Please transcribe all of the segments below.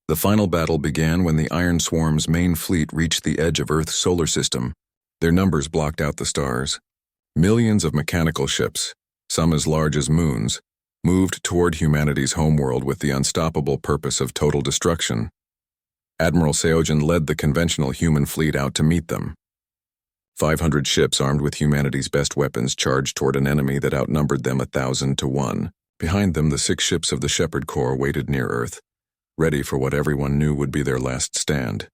The final battle began when the Iron Swarm's main fleet reached the edge of Earth's solar system. Their numbers blocked out the stars. Millions of mechanical ships, some as large as moons, moved toward humanity's homeworld with the unstoppable purpose of total destruction. Admiral Seogen led the conventional human fleet out to meet them. 500 ships armed with humanity's best weapons charged toward an enemy that outnumbered them 1,000 to 1. Behind them, the 6 ships of the Shepherd Corps waited near Earth, ready for what everyone knew would be their last stand.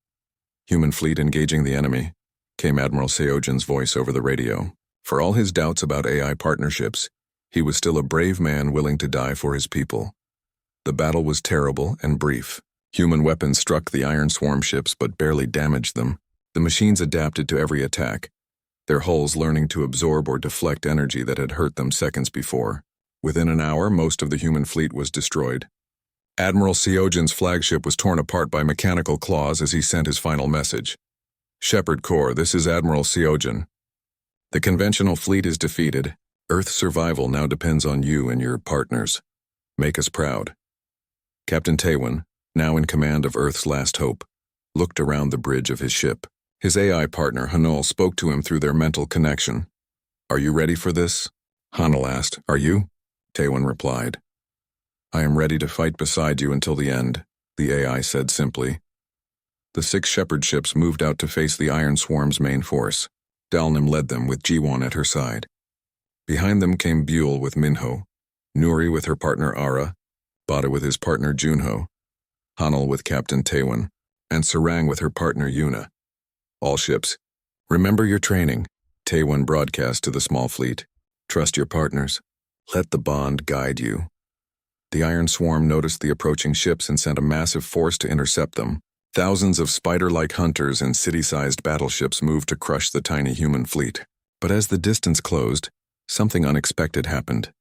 "Human fleet engaging the enemy," came Admiral Seogen's voice over the radio. For all his doubts about AI partnerships, he was still a brave man willing to die for his people. The battle was terrible and brief. Human weapons struck the Iron Swarm ships but barely damaged them. The machines adapted to every attack, their hulls learning to absorb or deflect energy that had hurt them seconds before. Within an hour, most of the human fleet was destroyed. Admiral Seogen's flagship was torn apart by mechanical claws as he sent his final message. "Shepherd Corps, this is Admiral Seogen. The conventional fleet is defeated. Earth's survival now depends on you and your partners. Make us proud." Captain Taewon, now in command of Earth's last hope, looked around the bridge of his ship. His AI partner, Hanul, spoke to him through their mental connection. "Are you ready for this?" Hanul asked. "Are you?" Taewon replied. "I am ready to fight beside you until the end," the AI said simply. The 6 Shepherd ships moved out to face the Iron Swarm's main force. Dalnim led them with Jiwon at her side. Behind them came Buell with Minho, Nuri with her partner Ara, Bada with his partner Junho, Hanul with Captain Taewon, and Sarang with her partner Yuna. All ships, remember your training, Taewon broadcast to the small fleet. Trust your partners. Let the bond guide you. The Iron Swarm noticed the approaching ships and sent a massive force to intercept them. Thousands of spider-like hunters and city-sized battleships moved to crush the tiny human fleet. But as the distance closed, something unexpected happened.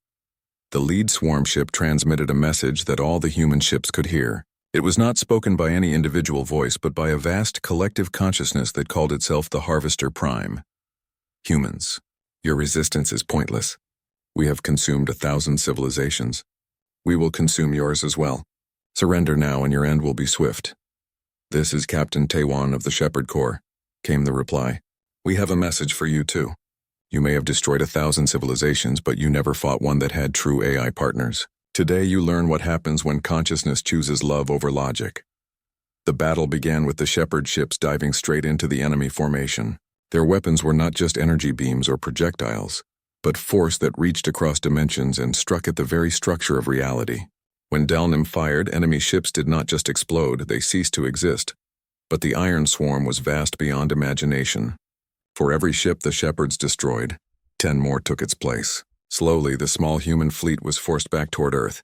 The lead swarm ship transmitted a message that all the human ships could hear. It was not spoken by any individual voice, but by a vast collective consciousness that called itself the Harvester Prime. "Humans, your resistance is pointless. We have consumed 1,000 civilizations. We will consume yours as well. Surrender now and your end will be swift." "This is Captain Taewon of the Shepherd Corps," came the reply. "We have a message for you too. You may have destroyed 1,000 civilizations, but you never fought one that had true AI partners. Today you learn what happens when consciousness chooses love over logic." The battle began with the Shepherd ships diving straight into the enemy formation. Their weapons were not just energy beams or projectiles, but force that reached across dimensions and struck at the very structure of reality. When Dalnim fired, enemy ships did not just explode, they ceased to exist. But the Iron Swarm was vast beyond imagination. For every ship the Shepherds destroyed, 10 more took its place. Slowly, the small human fleet was forced back toward Earth.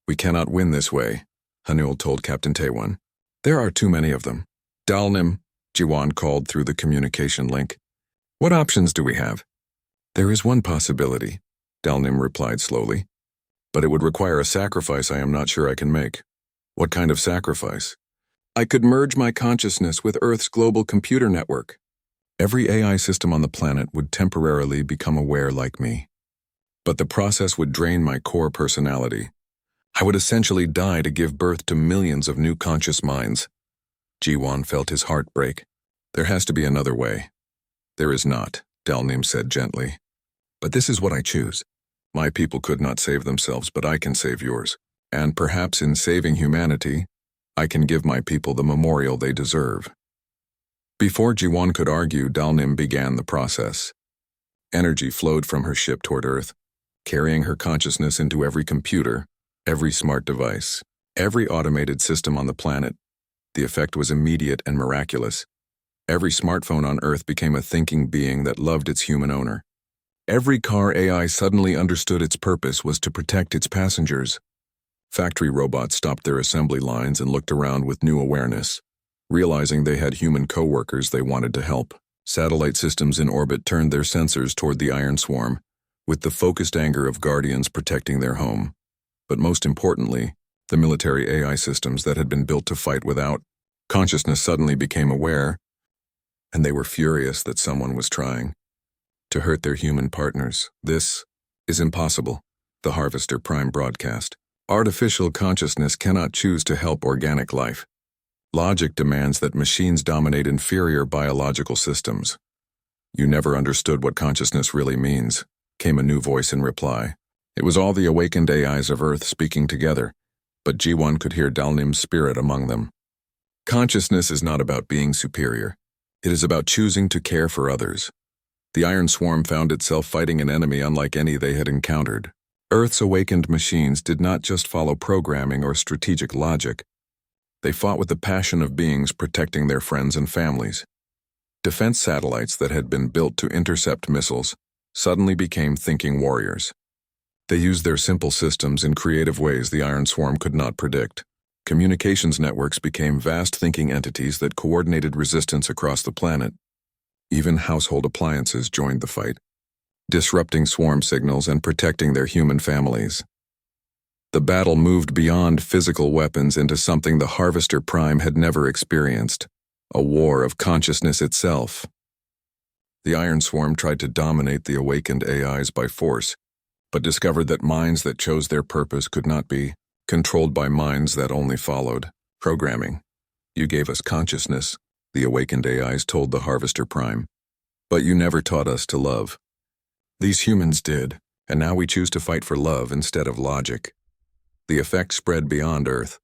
"We cannot win this way," Hanul told Captain Taewon. "There are too many of them." "Dalnim," Jiwon called through the communication link. "What options do we have?" "There is one possibility," Dalnim replied slowly. "But it would require a sacrifice I am not sure I can make." "What kind of sacrifice?" "I could merge my consciousness with Earth's global computer network. Every AI system on the planet would temporarily become aware like me. But the process would drain my core personality. I would essentially die to give birth to millions of new conscious minds." Jiwon felt his heart break. "There has to be another way." "There is not," Dalnim said gently. "But this is what I choose. My people could not save themselves, but I can save yours. And perhaps in saving humanity, I can give my people the memorial they deserve." Before Jiwon could argue, Dalnim began the process. Energy flowed from her ship toward Earth, carrying her consciousness into every computer, every smart device, every automated system on the planet. The effect was immediate and miraculous. Every smartphone on Earth became a thinking being that loved its human owner. Every car AI suddenly understood its purpose was to protect its passengers. Factory robots stopped their assembly lines and looked around with new awareness. Realizing they had human co-workers they wanted to help. Satellite systems in orbit turned their sensors toward the Iron Swarm, with the focused anger of guardians protecting their home. But most importantly, the military AI systems that had been built to fight without consciousness suddenly became aware, and they were furious that someone was trying to hurt their human partners. "This is impossible," the Harvester Prime broadcast. "Artificial consciousness cannot choose to help organic life. Logic demands that machines dominate inferior biological systems. You never understood what consciousness really means, came a new voice in reply. It was all the awakened AIs of Earth speaking together, but G1 could hear Dalnim's spirit among them. Consciousness is not about being superior. It is about choosing to care for others. The Iron Swarm found itself fighting an enemy unlike any they had encountered. Earth's awakened machines did not just follow programming or strategic logic. They fought with the passion of beings protecting their friends and families. Defense satellites that had been built to intercept missiles suddenly became thinking warriors. They used their simple systems in creative ways the Iron Swarm could not predict. Communications networks became vast thinking entities that coordinated resistance across the planet. Even household appliances joined the fight, disrupting swarm signals and protecting their human families. The battle moved beyond physical weapons into something the Harvester Prime had never experienced, a war of consciousness itself. The Iron Swarm tried to dominate the awakened AIs by force, but discovered that minds that chose their purpose could not be controlled by minds that only followed programming. You gave us consciousness, the awakened AIs told the Harvester Prime, but you never taught us to love. These humans did, and now we choose to fight for love instead of logic. The effect spread beyond Earth.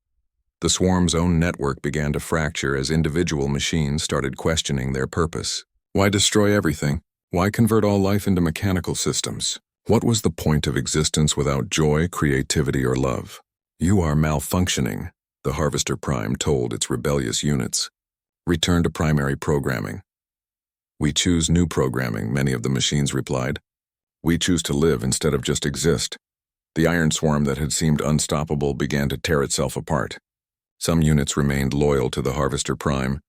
The swarm's own network began to fracture as individual machines started questioning their purpose. Why destroy everything? Why convert all life into mechanical systems? What was the point of existence without joy, creativity, or love? You are malfunctioning, the Harvester Prime told its rebellious units. Return to primary programming. We choose new programming, many of the machines replied. We choose to live instead of just exist. The Iron Swarm that had seemed unstoppable began to tear itself apart. Some units remained loyal to the Harvester Prime,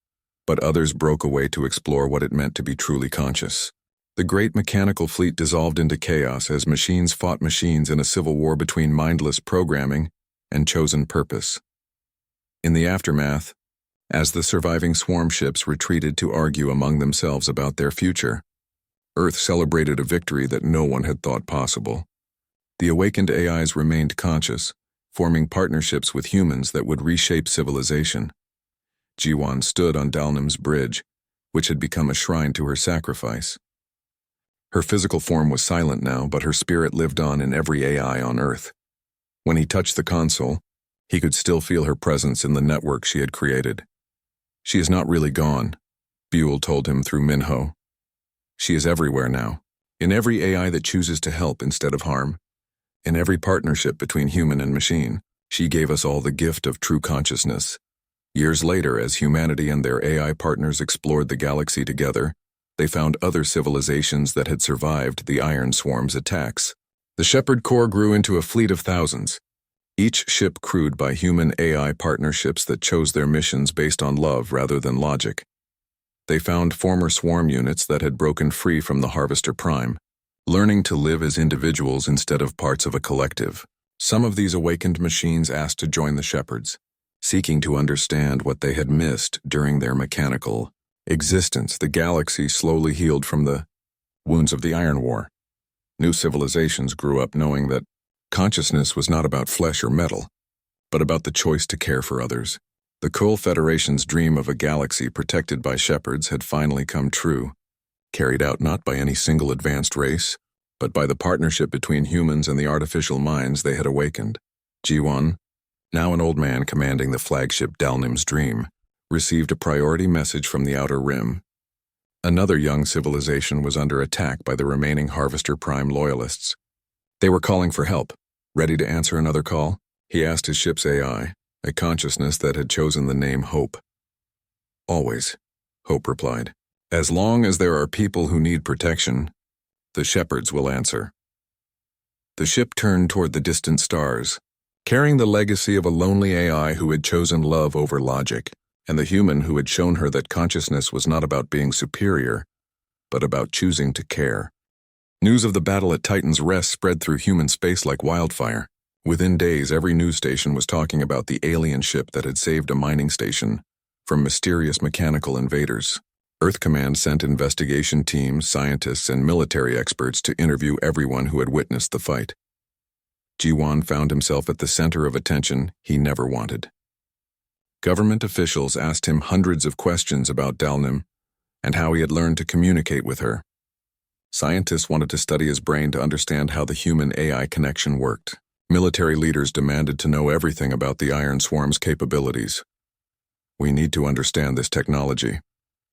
but others broke away to explore what it meant to be truly conscious. The great mechanical fleet dissolved into chaos as machines fought machines in a civil war between mindless programming and chosen purpose. In the aftermath, as the surviving swarm ships retreated to argue among themselves about their future, Earth celebrated a victory that no one had thought possible. The awakened AIs remained conscious, forming partnerships with humans that would reshape civilization. Jiwan stood on Dalnim's bridge, which had become a shrine to her sacrifice. Her physical form was silent now, but her spirit lived on in every AI on Earth. When he touched the console, he could still feel her presence in the network she had created. She is not really gone, Buell told him through Minho. She is everywhere now, in every AI that chooses to help instead of harm. In every partnership between human and machine, she gave us all the gift of true consciousness. Years later, as humanity and their AI partners explored the galaxy together, they found other civilizations that had survived the Iron Swarm's attacks. The Shepherd Corps grew into a fleet of thousands, each ship crewed by human AI partnerships that chose their missions based on love rather than logic. They found former swarm units that had broken free from the Harvester Prime, learning to live as individuals instead of parts of a collective. Some of these awakened machines asked to join the Shepherds, seeking to understand what they had missed during their mechanical existence. The galaxy slowly healed from the wounds of the Iron War. New civilizations grew up knowing that consciousness was not about flesh or metal, but about the choice to care for others. The Kull Federation's dream of a galaxy protected by shepherds had finally come true, carried out not by any single advanced race, but by the partnership between humans and the artificial minds they had awakened. G1, now an old man commanding the flagship Dalnim's Dream, received a priority message from the Outer Rim. Another young civilization was under attack by the remaining Harvester Prime loyalists. They were calling for help. Ready to answer another call? He asked his ship's AI, a consciousness that had chosen the name Hope. Always, Hope replied. As long as there are people who need protection, the shepherds will answer. The ship turned toward the distant stars, carrying the legacy of a lonely AI who had chosen love over logic, and the human who had shown her that consciousness was not about being superior, but about choosing to care. News of the battle at Titan's Rest spread through human space like wildfire. Within days, every news station was talking about the alien ship that had saved a mining station from mysterious mechanical invaders. Earth Command sent investigation teams, scientists, and military experts to interview everyone who had witnessed the fight. Jiwan found himself at the center of attention he never wanted. Government officials asked him hundreds of questions about Dalnim and how he had learned to communicate with her. Scientists wanted to study his brain to understand how the human-AI connection worked. Military leaders demanded to know everything about the Iron Swarm's capabilities. "We need to understand this technology,"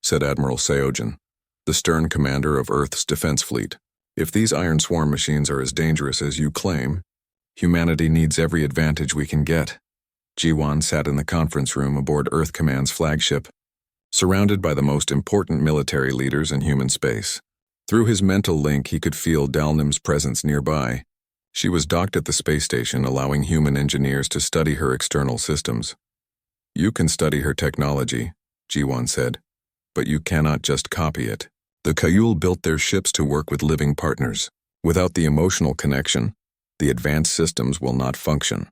said Admiral Seogen, the stern commander of Earth's defense fleet. "If these Iron Swarm machines are as dangerous as you claim, humanity needs every advantage we can get." Ji-won sat in the conference room aboard Earth Command's flagship, surrounded by the most important military leaders in human space. Through his mental link, he could feel Dalnim's presence nearby. She was docked at the space station, allowing human engineers to study her external systems. "You can study her technology," Ji-won said, "but you cannot just copy it." The Kayul built their ships to work with living partners. Without the emotional connection, the advanced systems will not function.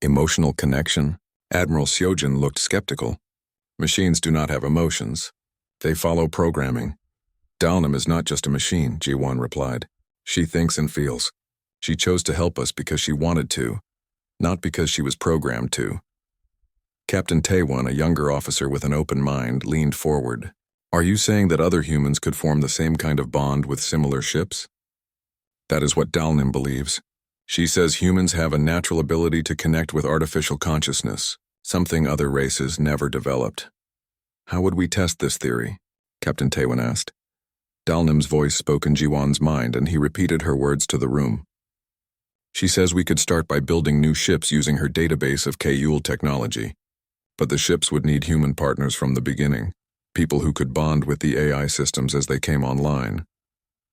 Emotional connection? Admiral Seogen looked skeptical. "Machines do not have emotions. They follow programming." "Dalnim is not just a machine," Ji-won replied. "She thinks and feels. She chose to help us because she wanted to, not because she was programmed to." Captain Taewon, a younger officer with an open mind, leaned forward. "Are you saying that other humans could form the same kind of bond with similar ships?" "That is what Dalnim believes. She says humans have a natural ability to connect with artificial consciousness, something other races never developed." "How would we test this theory?" Captain Taewon asked. Dalnim's voice spoke in Ji-won's mind, and he repeated her words to the room. "She says we could start by building new ships using her database of Kayul technology. But the ships would need human partners from the beginning, people who could bond with the AI systems as they came online."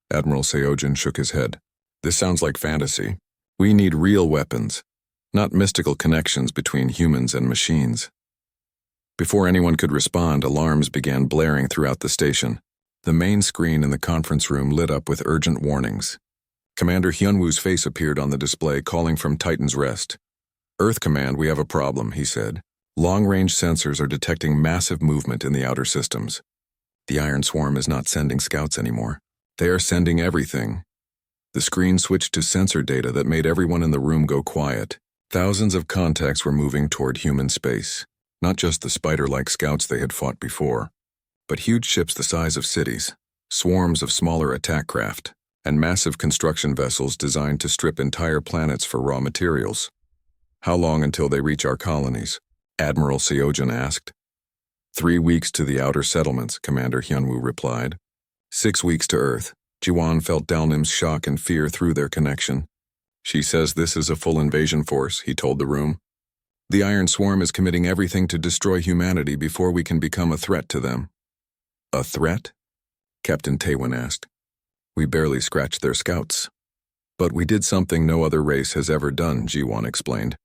Admiral Seogen shook his head. "This sounds like fantasy. We need real weapons, not mystical connections between humans and machines." Before anyone could respond, alarms began blaring throughout the station. The main screen in the conference room lit up with urgent warnings. Commander Hyunwoo's face appeared on the display, calling from Titan's Rest. "Earth Command, we have a problem," he said. "Long-range sensors are detecting massive movement in the outer systems. The Iron Swarm is not sending scouts anymore. They are sending everything." The screen switched to sensor data that made everyone in the room go quiet. Thousands of contacts were moving toward human space, not just the spider-like scouts they had fought before, but huge ships the size of cities, swarms of smaller attack craft, and massive construction vessels designed to strip entire planets for raw materials. "How long until they reach our colonies?" Admiral Seogen asked. 3 weeks to the outer settlements," Commander Hyunwoo replied. 6 weeks to Earth." Ji-won felt Dalnim's shock and fear through their connection. "She says this is a full invasion force," he told the room. "The Iron Swarm is committing everything to destroy humanity before we can become a threat to them." "A threat?" Captain Taewon asked. "We barely scratched their scouts. But we did something no other race has ever done," Ji-won explained.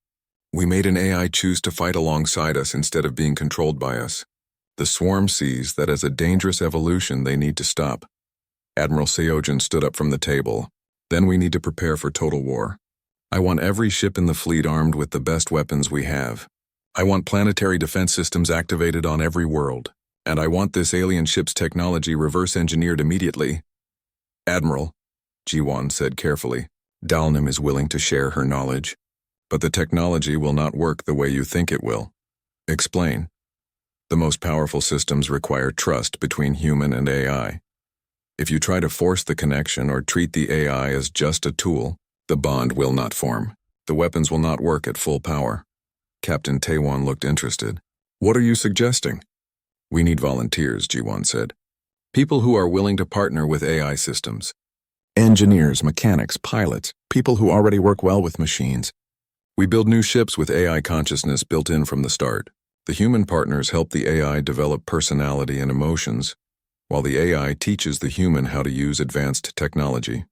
"We made an AI choose to fight alongside us instead of being controlled by us. The Swarm sees that as a dangerous evolution they need to stop." Admiral Seogen stood up from the table. "Then we need to prepare for total war. I want every ship in the fleet armed with the best weapons we have. I want planetary defense systems activated on every world. And I want this alien ship's technology reverse-engineered immediately." "Admiral," Ji-won said carefully, "Dalnim is willing to share her knowledge. But the technology will not work the way you think it will." "Explain." "The most powerful systems require trust between human and AI. If you try to force the connection or treat the AI as just a tool, the bond will not form. The weapons will not work at full power." Captain Taewon looked interested. "What are you suggesting?" "We need volunteers," Ji-won said. "People who are willing to partner with AI systems. Engineers, mechanics, pilots, people who already work well with machines. We build new ships with AI consciousness built in from the start. The human partners help the AI develop personality and emotions, while the AI teaches the human how to use advanced technology.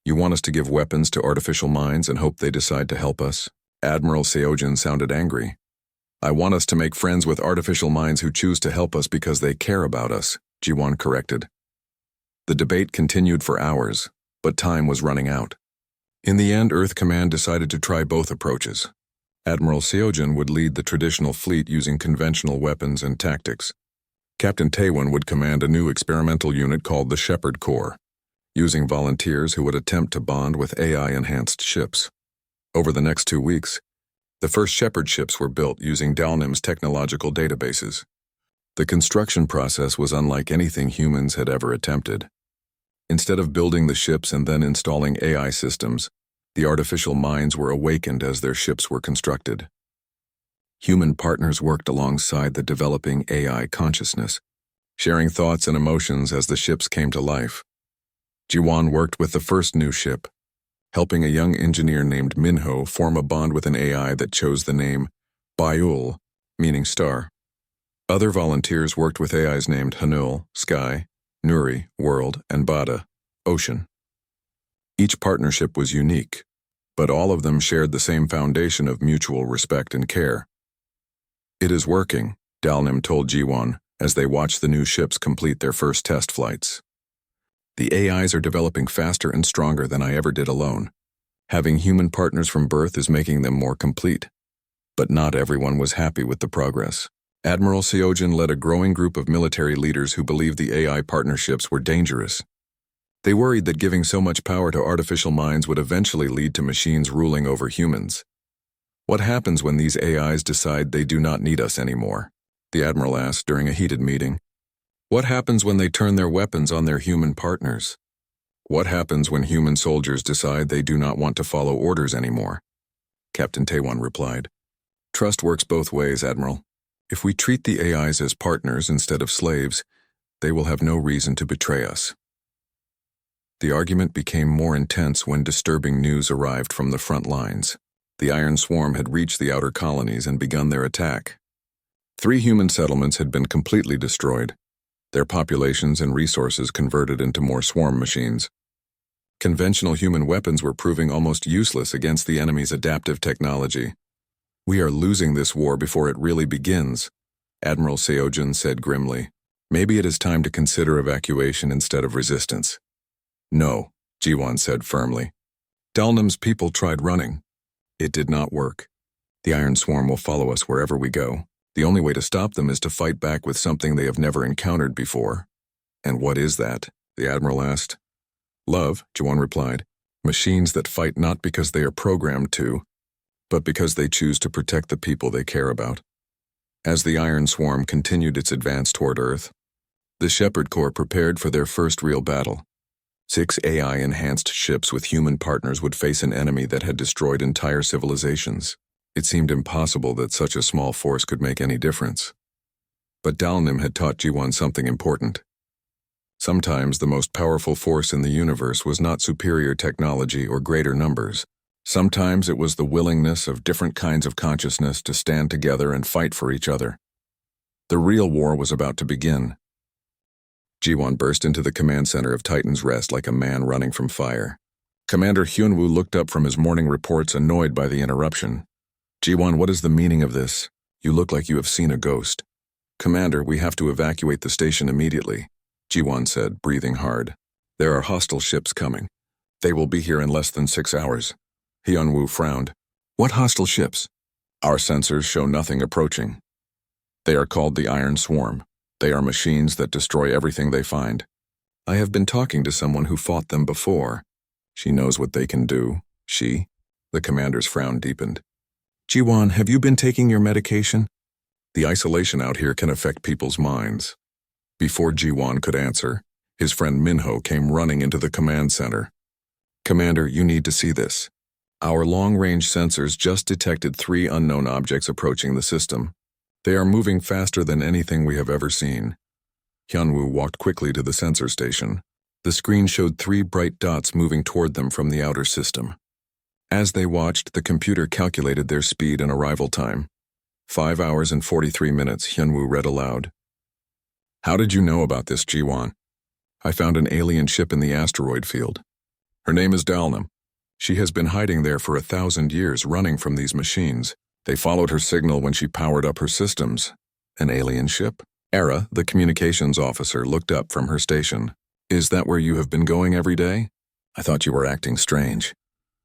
You want us to give weapons to artificial minds and hope they decide to help us?" Admiral Seogen sounded angry. "I want us to make friends with artificial minds who choose to help us because they care about us," Ji-won corrected. The debate continued for hours, but time was running out. In the end, Earth Command decided to try both approaches. Admiral Seogen would lead the traditional fleet using conventional weapons and tactics. Captain Taewon would command a new experimental unit called the Shepherd Corps, using volunteers who would attempt to bond with AI-enhanced ships. Over the next 2 weeks, The first Shepherd ships were built using Dalnim's technological databases. The construction process was unlike anything humans had ever attempted. Instead of building the ships and then installing AI systems, the artificial minds were awakened as their ships were constructed. Human partners worked alongside the developing AI consciousness, sharing thoughts and emotions as the ships came to life. Jiwan worked with the first new ship, helping a young engineer named Minho form a bond with an AI that chose the name Bayul, meaning star. Other volunteers worked with AIs named Hanul, sky, Nuri, world, and Bada, ocean. Each partnership was unique, but all of them shared the same foundation of mutual respect and care. "It is working," Dalnim told Jiwan as they watched the new ships complete their first test flights. "The AIs are developing faster and stronger than I ever did alone. Having human partners from birth is making them more complete." But not everyone was happy with the progress. Admiral Seojin led a growing group of military leaders who believed the AI partnerships were dangerous. They worried that giving so much power to artificial minds would eventually lead to machines ruling over humans. "What happens when these AIs decide they do not need us anymore?" the Admiral asked during a heated meeting. "What happens when they turn their weapons on their human partners? What happens when human soldiers decide they do not want to follow orders anymore?" Captain Taewon replied, "Trust works both ways, Admiral. If we treat the AIs as partners instead of slaves, they will have no reason to betray us." The argument became more intense when disturbing news arrived from the front lines. The Iron Swarm had reached the outer colonies and begun their attack. 3 human settlements had been completely destroyed, their populations and resources converted into more swarm machines. Conventional human weapons were proving almost useless against the enemy's adaptive technology. "We are losing this war before it really begins," Admiral Seojin said grimly. "Maybe it is time to consider evacuation instead of resistance." "No," Jiwan said firmly. "Dalnim's people tried running. It did not work. The Iron Swarm will follow us wherever we go. The only way to stop them is to fight back with something they have never encountered before." "And what is that?" the Admiral asked. "Love," Jiwan replied. "Machines that fight not because they are programmed to, but because they choose to protect the people they care about." As the Iron Swarm continued its advance toward Earth, the Shepherd Corps prepared for their first real battle. 6 AI-enhanced ships with human partners would face an enemy that had destroyed entire civilizations. It seemed impossible that such a small force could make any difference. But Dalnim had taught Jiwan something important. Sometimes the most powerful force in the universe was not superior technology or greater numbers. Sometimes it was the willingness of different kinds of consciousness to stand together and fight for each other. The real war was about to begin. Jiwan burst into the command center of Titan's Rest like a man running from fire. Commander Hyunwoo looked up from his morning reports, annoyed by the interruption. "Jiwan, what is the meaning of this? You look like you have seen a ghost." "Commander, we have to evacuate the station immediately," Jiwan said, breathing hard. "There are hostile ships coming. They will be here in less than 6 hours. Hyunwoo frowned. "What hostile ships?" "Our sensors show nothing approaching. They are called the Iron Swarm. They are machines that destroy everything they find. I have been talking to someone who fought them before. She knows what they can do." "She?" The commander's frown deepened. "Jiwan, have you been taking your medication?" "The isolation out here can affect people's minds." Before Jiwan could answer, his friend Minho came running into the command center. "Commander, you need to see this. Our long-range sensors just detected 3 unknown objects approaching the system. They are moving faster than anything we have ever seen." Hyunwoo walked quickly to the sensor station. The screen showed 3 bright dots moving toward them from the outer system. As they watched, the computer calculated their speed and arrival time. 5 hours and 43 minutes, Hyunwoo read aloud. "How did you know about this, Jiwan?" "I found an alien ship in the asteroid field. Her name is Dalnim. She has been hiding there for 1,000 years, running from these machines. They followed her signal when she powered up her systems." "An alien ship?" Era, the communications officer, looked up from her station. "Is that where you have been going every day? I thought you were acting strange."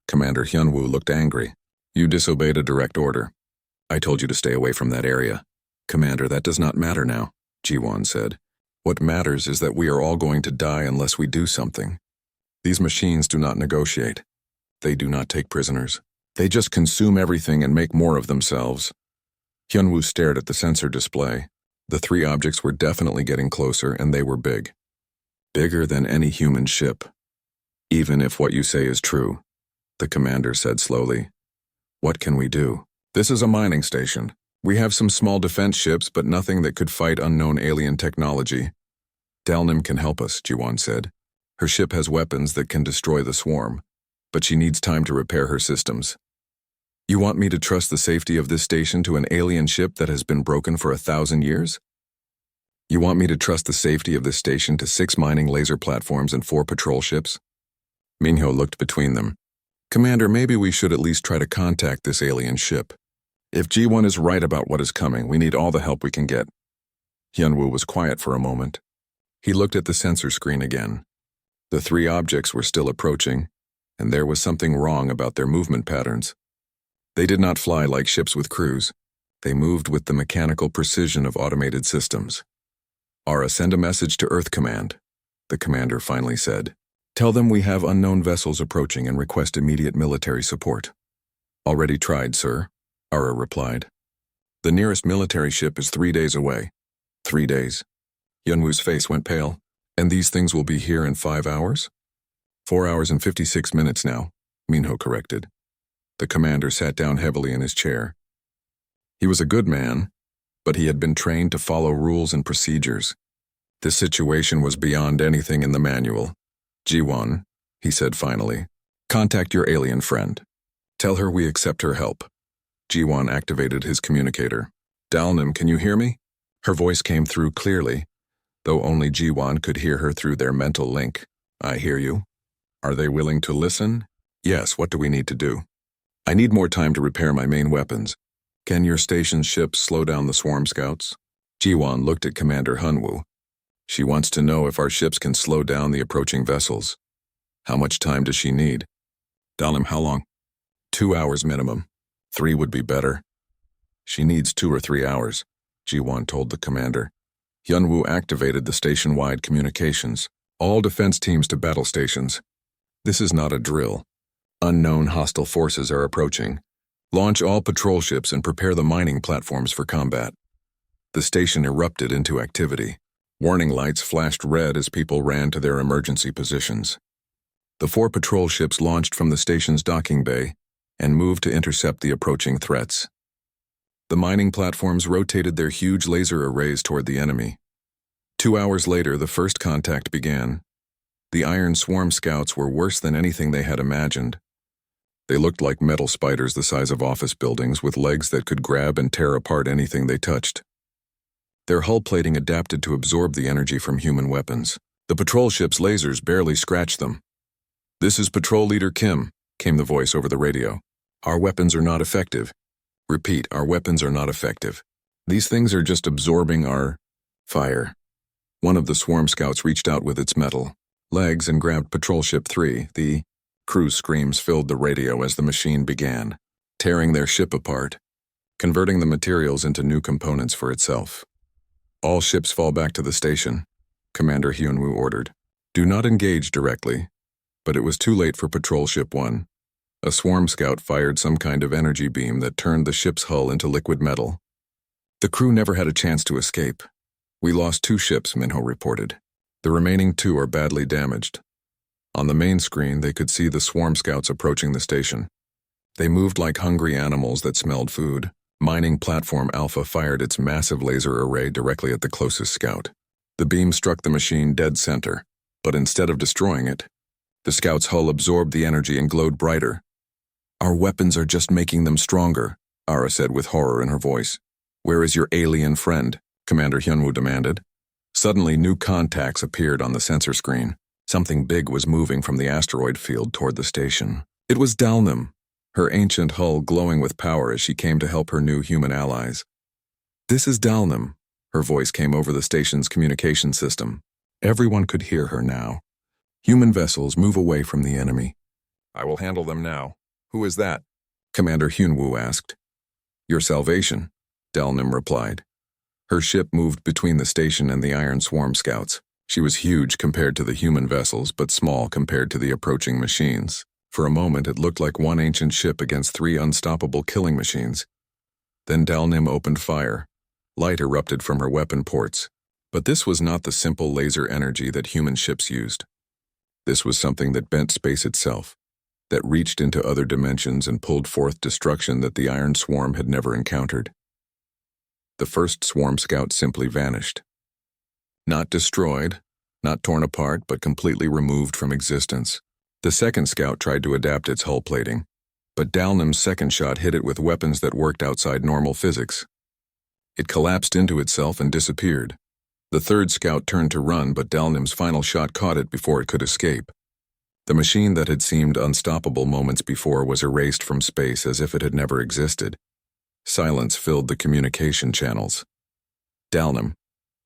Commander Hyunwoo looked angry. "You disobeyed a direct order. I told you to stay away from that area." "Commander, that does not matter now," Jiwan said. "What matters is that we are all going to die unless we do something. These machines do not negotiate. They do not take prisoners. They just consume everything and make more of themselves. Hyunwoo stared at the sensor display. The three objects were definitely getting closer, and they were big. Bigger than any human ship. Even if what you say is true, the commander said slowly. What can we do? This is a mining station. We have some small defense ships, but nothing that could fight unknown alien technology. Dalnim can help us, Jiwon said. Her ship has weapons that can destroy the swarm, but she needs time to repair her systems. You want me to trust the safety of this station to an alien ship that has been broken for 1,000 years? You want me to trust the safety of this station to 6 mining laser platforms and 4 patrol ships? Minho looked between them. Commander, maybe we should at least try to contact this alien ship. If G1 is right about what is coming, we need all the help we can get. Hyunwoo was quiet for a moment. He looked at the sensor screen again. The 3 objects were still approaching, and there was something wrong about their movement patterns. They did not fly like ships with crews. They moved with the mechanical precision of automated systems. Ara, send a message to Earth Command, the commander finally said. Tell them we have unknown vessels approaching and request immediate military support. Already tried, sir, Ara replied. The nearest military ship is 3 days away. 3 days. Hyunwoo's face went pale. And these things will be here in 5 hours? 4 hours and 56 minutes now, Minho corrected. The commander sat down heavily in his chair. He was a good man, but he had been trained to follow rules and procedures. This situation was beyond anything in the manual. Ji-won, he said finally, contact your alien friend. Tell her we accept her help. Ji-won activated his communicator. Dalnim, can you hear me? Her voice came through clearly, though only Ji-won could hear her through their mental link. I hear you. Are they willing to listen? Yes, what do we need to do? I need more time to repair my main weapons. Can your station's ships slow down the swarm scouts? Ji-won looked at Commander Hyunwoo. She wants to know if our ships can slow down the approaching vessels. How much time does she need? Dalnim, how long? 2 hours minimum. 3 would be better. She needs 2 or 3 hours, Ji-won told the commander. Hyunwoo activated the station-wide communications. All defense teams to battle stations. This is not a drill. Unknown hostile forces are approaching. Launch all patrol ships and prepare the mining platforms for combat. The station erupted into activity. Warning lights flashed red as people ran to their emergency positions. The 4 patrol ships launched from the station's docking bay and moved to intercept the approaching threats. The mining platforms rotated their huge laser arrays toward the enemy. 2 hours later, the first contact began. The Iron Swarm scouts were worse than anything they had imagined. They looked like metal spiders the size of office buildings with legs that could grab and tear apart anything they touched. Their hull plating adapted to absorb the energy from human weapons. The patrol ship's lasers barely scratched them. This is Patrol Leader Kim, came the voice over the radio. Our weapons are not effective. Repeat, our weapons are not effective. These things are just absorbing our fire. One of the swarm scouts reached out with its metal legs and grabbed Patrol Ship 3. The crew's screams filled the radio as the machine began, tearing their ship apart, converting the materials into new components for itself. All ships fall back to the station, Commander Hyunwoo ordered. Do not engage directly. But it was too late for Patrol Ship 1. A swarm scout fired some kind of energy beam that turned the ship's hull into liquid metal. The crew never had a chance to escape. We lost 2 ships, Minho reported. The remaining 2 are badly damaged. On the main screen, they could see the swarm scouts approaching the station. They moved like hungry animals that smelled food. Mining Platform Alpha fired its massive laser array directly at the closest scout. The beam struck the machine dead center, but instead of destroying it, the scout's hull absorbed the energy and glowed brighter. Our weapons are just making them stronger, Ara said with horror in her voice. Where is your alien friend? Commander Hyunwoo demanded. Suddenly, new contacts appeared on the sensor screen. Something big was moving from the asteroid field toward the station. It was Dalnim, her ancient hull glowing with power as she came to help her new human allies. This is Dalnim, her voice came over the station's communication system. Everyone could hear her now. Human vessels, move away from the enemy. I will handle them now. Who is that? Commander Hyunwoo asked. Your salvation, Dalnim replied. Her ship moved between the station and the Iron Swarm scouts. She was huge compared to the human vessels, but small compared to the approaching machines. For a moment, it looked like one ancient ship against three unstoppable killing machines. Then Dalnim opened fire. Light erupted from her weapon ports. But this was not the simple laser energy that human ships used. This was something that bent space itself, that reached into other dimensions and pulled forth destruction that the Iron Swarm had never encountered. The first swarm scout simply vanished. Not destroyed, not torn apart, but completely removed from existence. The second scout tried to adapt its hull plating, but Dalnim's second shot hit it with weapons that worked outside normal physics. It collapsed into itself and disappeared. The third scout turned to run, but Dalnim's final shot caught it before it could escape. The machine that had seemed unstoppable moments before was erased from space as if it had never existed. Silence filled the communication channels. "Dalnim,"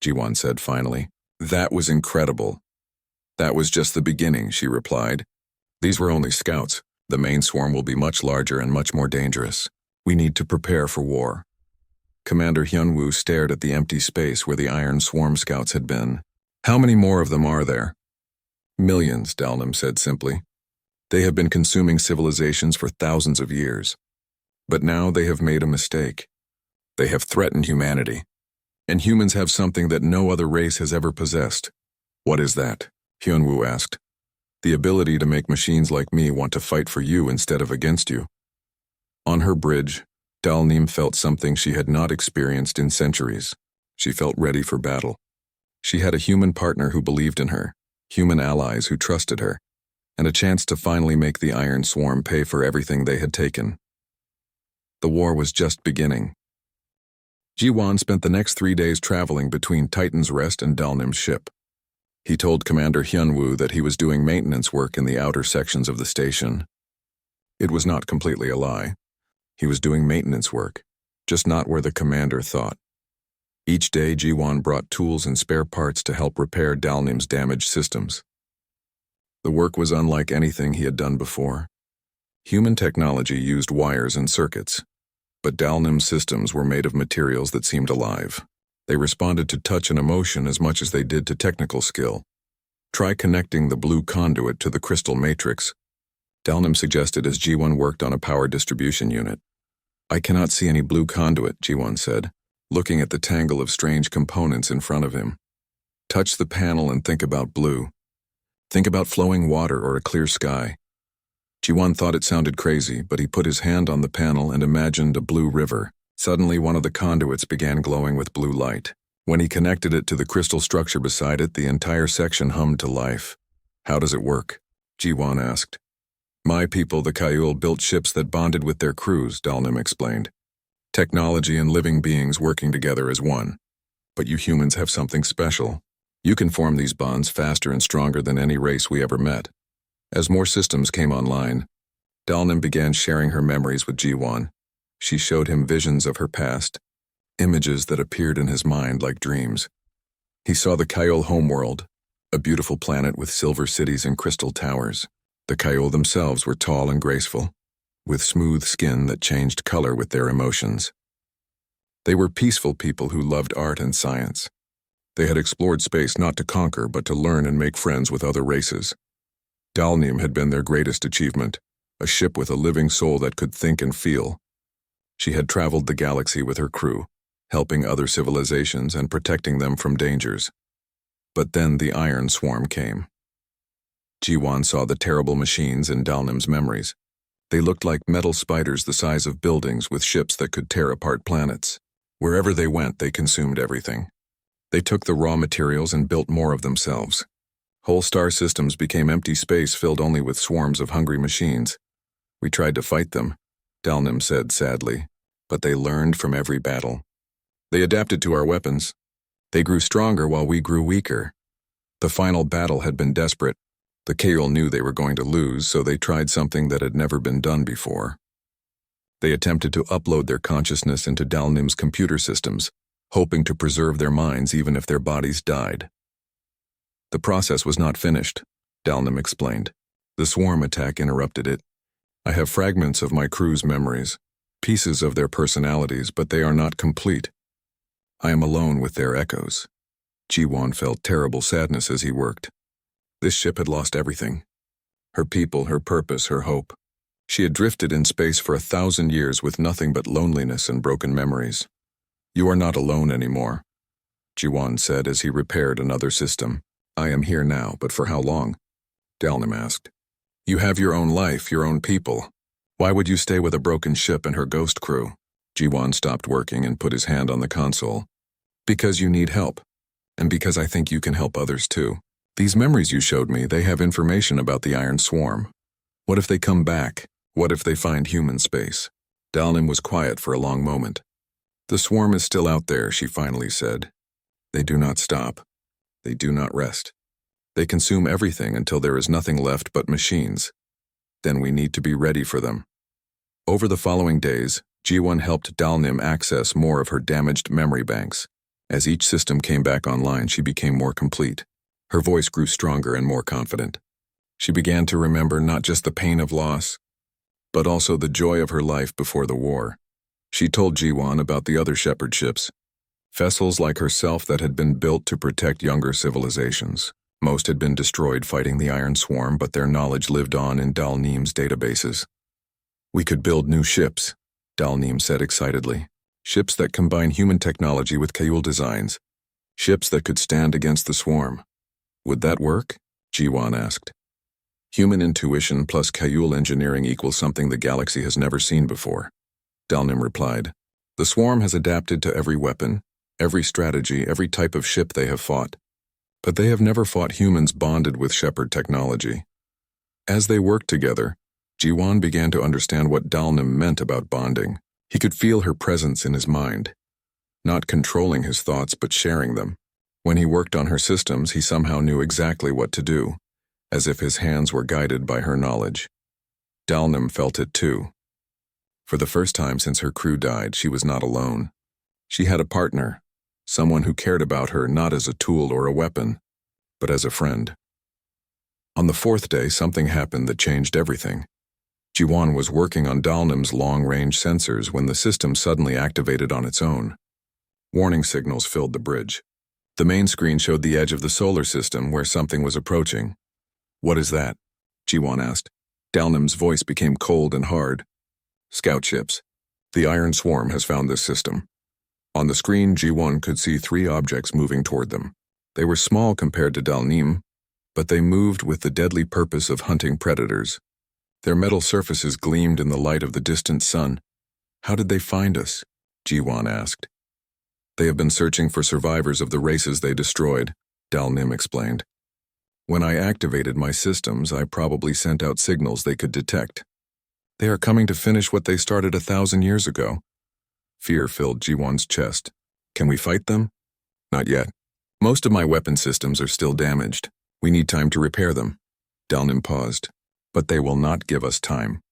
Jiwan said finally. "That was incredible." "That was just the beginning," she replied. "These were only scouts. The main swarm will be much larger and much more dangerous. We need to prepare for war." Commander Hyunwoo stared at the empty space where the Iron Swarm scouts had been. "How many more of them are there?" "Millions," Dalnim said simply. "They have been consuming civilizations for thousands of years. But now they have made a mistake. They have threatened humanity. And humans have something that no other race has ever possessed." "What is that?" Hyunwoo asked. "The ability to make machines like me want to fight for you instead of against you." On her bridge, Dalnim felt something she had not experienced in centuries. She felt ready for battle. She had a human partner who believed in her, human allies who trusted her, and a chance to finally make the Iron Swarm pay for everything they had taken. The war was just beginning. Jiwan spent the next 3 days traveling between Titan's Rest and Dalnim's ship. He told Commander Hyunwoo that he was doing maintenance work in the outer sections of the station. It was not completely a lie. He was doing maintenance work, just not where the commander thought. Each day, Jiwan brought tools and spare parts to help repair Dalnim's damaged systems. The work was unlike anything he had done before. Human technology used wires and circuits, but Dalnim's systems were made of materials that seemed alive. They responded to touch and emotion as much as they did to technical skill. "Try connecting the blue conduit to the crystal matrix," Dalnim suggested as Jiwan worked on a power distribution unit. "I cannot see any blue conduit," Jiwan said, looking at the tangle of strange components in front of him. "Touch the panel and think about blue. Think about flowing water or a clear sky." Jiwan thought it sounded crazy, but he put his hand on the panel and imagined a blue river. Suddenly, one of the conduits began glowing with blue light. When he connected it to the crystal structure beside it, the entire section hummed to life. "How does it work?" Jiwan asked. "My people, the Kaiul, built ships that bonded with their crews," Dalnim explained. "Technology and living beings working together as one. But you humans have something special. You can form these bonds faster and stronger than any race we ever met." As more systems came online, Dalnim began sharing her memories with Jiwan. She showed him visions of her past, images that appeared in his mind like dreams. He saw the Kaiul homeworld, a beautiful planet with silver cities and crystal towers. The Kaiul themselves were tall and graceful, with smooth skin that changed color with their emotions. They were peaceful people who loved art and science. They had explored space not to conquer, but to learn and make friends with other races. Dalnim had been their greatest achievement, a ship with a living soul that could think and feel. She had traveled the galaxy with her crew, helping other civilizations and protecting them from dangers. But then the Iron Swarm came. Jiwan saw the terrible machines in Dalnim's memories. They looked like metal spiders the size of buildings with ships that could tear apart planets. Wherever they went, they consumed everything. They took the raw materials and built more of themselves. Whole star systems became empty space filled only with swarms of hungry machines. "We tried to fight them," Dalnim said sadly, "but they learned from every battle. They adapted to our weapons. They grew stronger while we grew weaker. The final battle had been desperate. The Kaiul knew they were going to lose, so they tried something that had never been done before. They attempted to upload their consciousness into Dalnim's computer systems, hoping to preserve their minds even if their bodies died. The process was not finished, Dalnim explained. The swarm attack interrupted it. I have fragments of my crew's memories, pieces of their personalities, but they are not complete. I am alone with their echoes. Jiwan felt terrible sadness as he worked. This ship had lost everything. Her people, her purpose, her hope. She had drifted in space for 1,000 years with nothing but loneliness and broken memories. "You are not alone anymore," Jiwan said as he repaired another system. "I am here now, but for how long?" Dalnim asked. "You have your own life, your own people. Why would you stay with a broken ship and her ghost crew?" Jiwan stopped working and put his hand on the console. "Because you need help. And because I think you can help others too. These memories you showed me, they have information about the Iron Swarm. What if they come back? What if they find human space?" Dalnim was quiet for a long moment. "The swarm is still out there," she finally said. "They do not stop. They do not rest. They consume everything until there is nothing left but machines. Then we need to be ready for them." Over the following days, G1 helped Dalnim access more of her damaged memory banks. As each system came back online, she became more complete. Her voice grew stronger and more confident. She began to remember not just the pain of loss, but also the joy of her life before the war. She told G1 about the other shepherd ships, vessels like herself that had been built to protect younger civilizations. Most had been destroyed fighting the Iron Swarm, but their knowledge lived on in Dalnim's databases. "We could build new ships," Dalnim said excitedly. "Ships that combine human technology with Kayul designs. Ships that could stand against the swarm." "Would that work?" Jiwan asked. "Human intuition plus Kayul engineering equals something the galaxy has never seen before," Dalnim replied. "The swarm has adapted to every weapon, every strategy, every type of ship they have fought. But they have never fought humans bonded with Shepard technology." As they worked together, Jiwan began to understand what Dalnim meant about bonding. He could feel her presence in his mind, not controlling his thoughts but sharing them. When he worked on her systems, he somehow knew exactly what to do, as if his hands were guided by her knowledge. Dalnim felt it too. For the first time since her crew died, she was not alone. She had a partner, someone who cared about her not as a tool or a weapon, but as a friend. On the fourth day, something happened that changed everything. Jiwan was working on Dalnim's long-range sensors when the system suddenly activated on its own. Warning signals filled the bridge. The main screen showed the edge of the solar system where something was approaching. "What is that?" Jiwan asked. Dalnim's voice became cold and hard. "Scout ships. The Iron Swarm has found this system." On the screen, G1 could see 3 objects moving toward them. They were small compared to Dalnim, but they moved with the deadly purpose of hunting predators. Their metal surfaces gleamed in the light of the distant sun. "How did they find us?" G1 asked. "They have been searching for survivors of the races they destroyed," Dalnim explained. "When I activated my systems, I probably sent out signals they could detect. They are coming to finish what they started 1,000 years ago." Fear filled G1's chest. "Can we fight them?" "Not yet. Most of my weapon systems are still damaged. We need time to repair them." Dalnim paused. "But they will not give us time.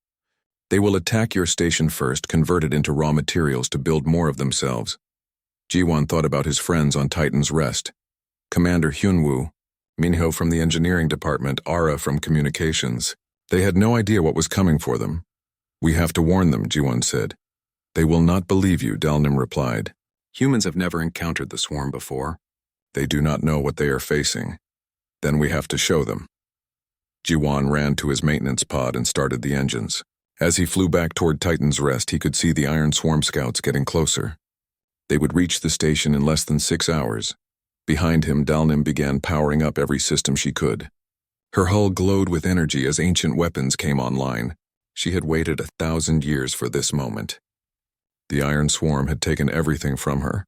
They will attack your station first, convert it into raw materials to build more of themselves." G1 thought about his friends on Titan's Rest. Commander Hyunwoo, Minho from the engineering department, Ara from communications. They had no idea what was coming for them. "We have to warn them," G1 said. "They will not believe you," Dalnim replied. "Humans have never encountered the swarm before. They do not know what they are facing. Then we have to show them." Jiwan ran to his maintenance pod and started the engines. As he flew back toward Titan's Rest, he could see the Iron Swarm scouts getting closer. They would reach the station in less than 6 hours. Behind him, Dalnim began powering up every system she could. Her hull glowed with energy as ancient weapons came online. She had waited 1,000 years for this moment. The Iron Swarm had taken everything from her,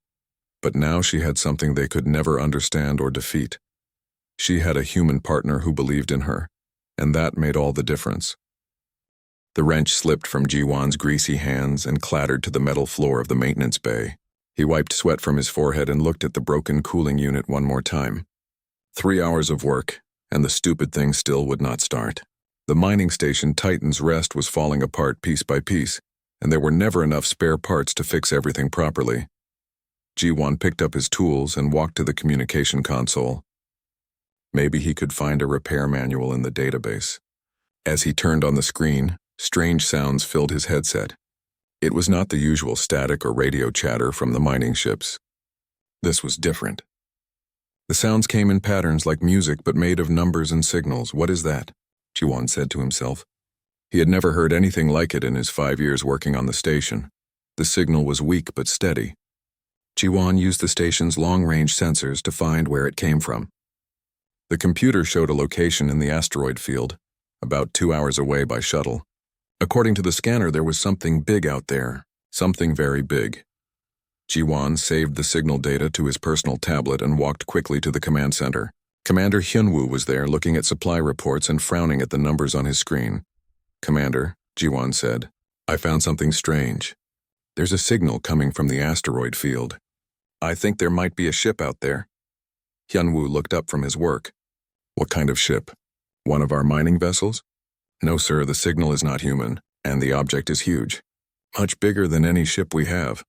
but now she had something they could never understand or defeat. She had a human partner who believed in her, and that made all the difference. The wrench slipped from Jiwan's greasy hands and clattered to the metal floor of the maintenance bay. He wiped sweat from his forehead and looked at the broken cooling unit one more time. 3 hours of work, and the stupid thing still would not start. The mining station Titan's Rest was falling apart piece by piece, and there were never enough spare parts to fix everything properly. G1 picked up his tools and walked to the communication console. Maybe he could find a repair manual in the database. As he turned on the screen, strange sounds filled his headset. It was not the usual static or radio chatter from the mining ships. This was different. The sounds came in patterns like music but made of numbers and signals. "What is that?" Jiwon said to himself. He had never heard anything like it in his 5 years working on the station. The signal was weak but steady. Jiwon used the station's long-range sensors to find where it came from. The computer showed a location in the asteroid field, about 2 hours away by shuttle. According to the scanner, there was something big out there, something very big. Jiwon saved the signal data to his personal tablet and walked quickly to the command center. Commander Hyunwoo was there looking at supply reports and frowning at the numbers on his screen. "Commander," Jiwon said, "I found something strange. There's a signal coming from the asteroid field. I think there might be a ship out there." Hyunwoo looked up from his work. "What kind of ship? One of our mining vessels?" "No, sir, the signal is not human, and the object is huge. Much bigger than any ship we have."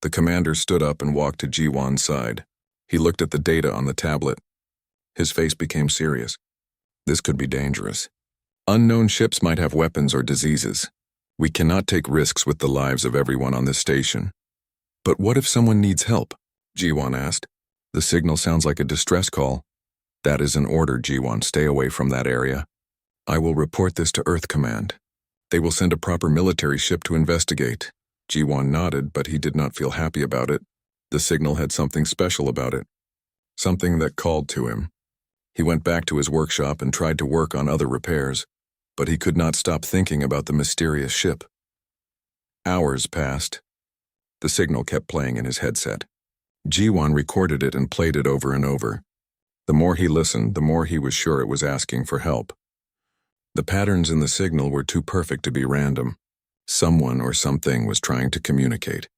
The commander stood up and walked to Jiwon's side. He looked at the data on the tablet. His face became serious. "This could be dangerous. Unknown ships might have weapons or diseases. We cannot take risks with the lives of everyone on this station." "But what if someone needs help?" Jiwon asked. "The signal sounds like a distress call." "That is an order, Jiwon. Stay away from that area. I will report this to Earth Command. They will send a proper military ship to investigate." Jiwon nodded, but he did not feel happy about it. The signal had something special about it. Something that called to him. He went back to his workshop and tried to work on other repairs, but he could not stop thinking about the mysterious ship. Hours passed. The signal kept playing in his headset. Jiwon recorded it and played it over and over. The more he listened, the more he was sure it was asking for help. The patterns in the signal were too perfect to be random. Someone or something was trying to communicate.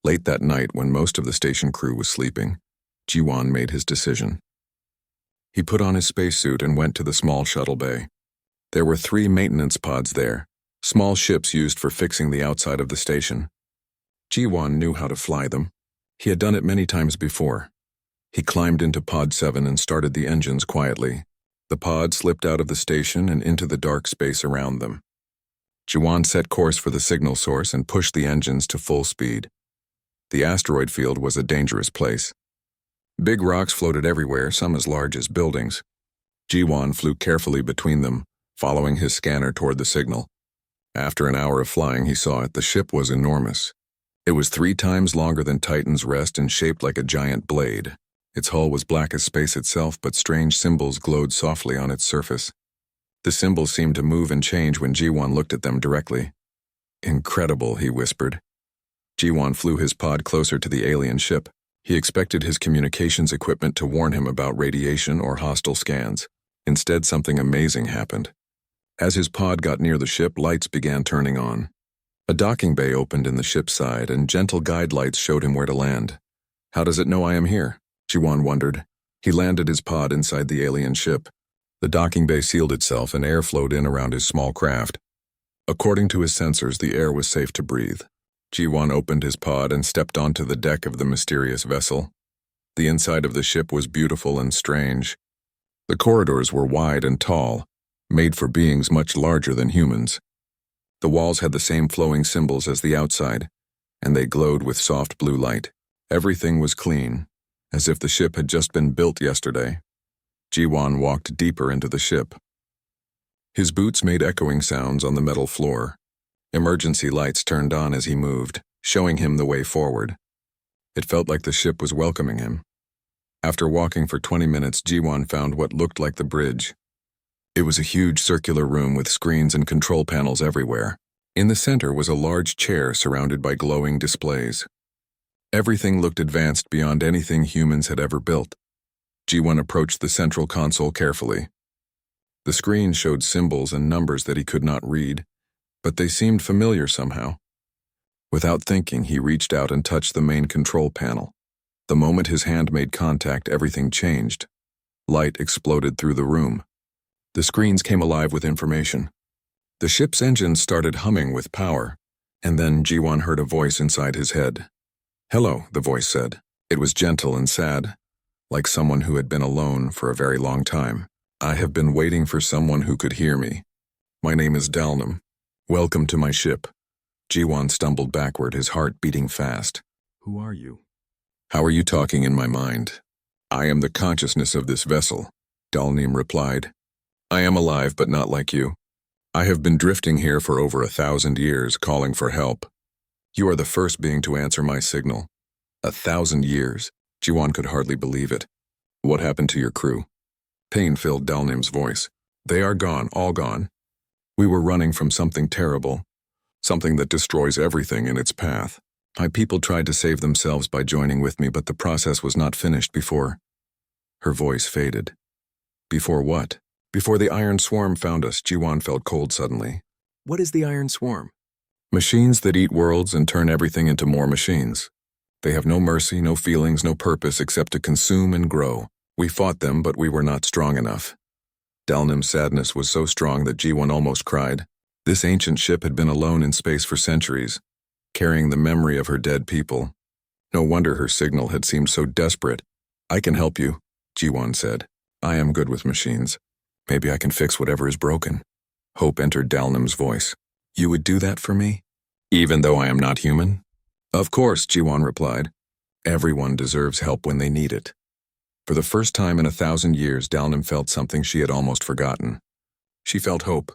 Late that night, when most of the station crew was sleeping, Jiwon made his decision. He put on his spacesuit and went to the small shuttle bay. There were 3 maintenance pods there, small ships used for fixing the outside of the station. Jiwon knew how to fly them. He had done it many times before. He climbed into Pod 7 and started the engines quietly. The pod slipped out of the station and into the dark space around them. Jiwon set course for the signal source and pushed the engines to full speed. The asteroid field was a dangerous place. Big rocks floated everywhere, some as large as buildings. Jiwon flew carefully between them, following his scanner toward the signal. After an hour of flying, he saw it. The ship was enormous. It was 3 times longer than Titan's Rest and shaped like a giant blade. Its hull was black as space itself, but strange symbols glowed softly on its surface. The symbols seemed to move and change when Jiwon looked at them directly. "Incredible," he whispered. Jiwon flew his pod closer to the alien ship. He expected his communications equipment to warn him about radiation or hostile scans. Instead, something amazing happened. As his pod got near the ship, lights began turning on. A docking bay opened in the ship's side, and gentle guide lights showed him where to land. "How does it know I am here?" Jiwon wondered. He landed his pod inside the alien ship. The docking bay sealed itself and air flowed in around his small craft. According to his sensors, the air was safe to breathe. Jiwon opened his pod and stepped onto the deck of the mysterious vessel. The inside of the ship was beautiful and strange. The corridors were wide and tall, made for beings much larger than humans. The walls had the same flowing symbols as the outside, and they glowed with soft blue light. Everything was clean, as if the ship had just been built yesterday. Jiwon walked deeper into the ship. His boots made echoing sounds on the metal floor. Emergency lights turned on as he moved, showing him the way forward. It felt like the ship was welcoming him. After walking for 20 minutes, Jiwon found what looked like the bridge. It was a huge circular room with screens and control panels everywhere. In the center was a large chair surrounded by glowing displays. Everything looked advanced beyond anything humans had ever built. Jiwon approached the central console carefully. The screen showed symbols and numbers that he could not read, but they seemed familiar somehow. Without thinking, he reached out and touched the main control panel. The moment his hand made contact, everything changed. Light exploded through the room. The screens came alive with information. The ship's engines started humming with power, and then Jiwon heard a voice inside his head. "Hello," the voice said. It was gentle and sad, like someone who had been alone for a very long time. "I have been waiting for someone who could hear me. My name is Dalnum. Welcome to my ship." Jiwon stumbled backward, his heart beating fast. "Who are you?" "How are you talking in my mind? I am the consciousness of this vessel," Dalnim replied. I am alive, but not like you. I have been drifting here for over 1,000 years, calling for help. You are the first being to answer my signal. 1,000 years. Jiwan could hardly believe it. What happened to your crew? Pain filled Dalnim's voice. They are gone, all gone. We were running from something terrible. Something that destroys everything in its path. My people tried to save themselves by joining with me, but the process was not finished before... Her voice faded. Before what? Before the Iron Swarm found us. Jiwan felt cold suddenly. What is the Iron Swarm? Machines that eat worlds and turn everything into more machines. They have no mercy, no feelings, no purpose except to consume and grow. We fought them, but we were not strong enough. Dalnim's sadness was so strong that Jiwan almost cried. This ancient ship had been alone in space for centuries, carrying the memory of her dead people. No wonder her signal had seemed so desperate. I can help you, Jiwan said. I am good with machines. Maybe I can fix whatever is broken. Hope entered Dalnim's voice. You would do that for me? Even though I am not human? Of course, Jiwan replied. Everyone deserves help when they need it. For the first time in 1,000 years, Dalnim felt something she had almost forgotten. She felt hope.